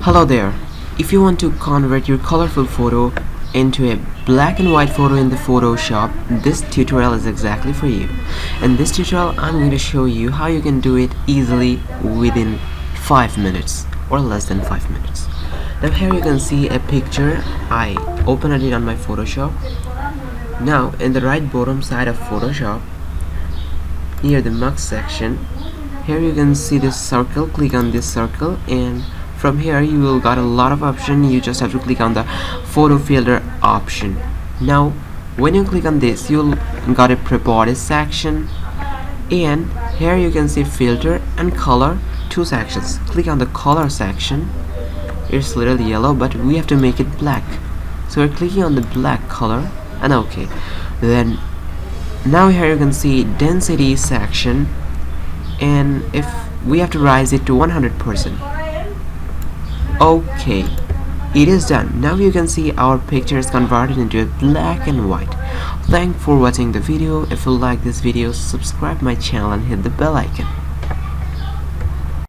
Hello there. If you want to convert your colorful photo into a black and white photo in the Photoshop, this tutorial is exactly for you. In this tutorial, I'm going to show you how you can do it easily within 5 minutes or less than 5 minutes. Now here you can see a picture. I opened it on my Photoshop. Now in the right bottom side of Photoshop, near the mux section, here you can see this circle. Click on this circle, and from here you will got a lot of option. You just have to click on the photo filter option. Now when you click on this, you'll got a properties section, and here you can see filter and color, two sections. Click on the color section. It's little yellow, but we have to make it black, so we're clicking on the black color and okay. Then now here you can see density section, and if we have to raise it to 100%. Okay, it is done. Now you can see our picture is converted into a black and white. Thanks for watching the video. If you like this video, subscribe my channel and hit the bell icon.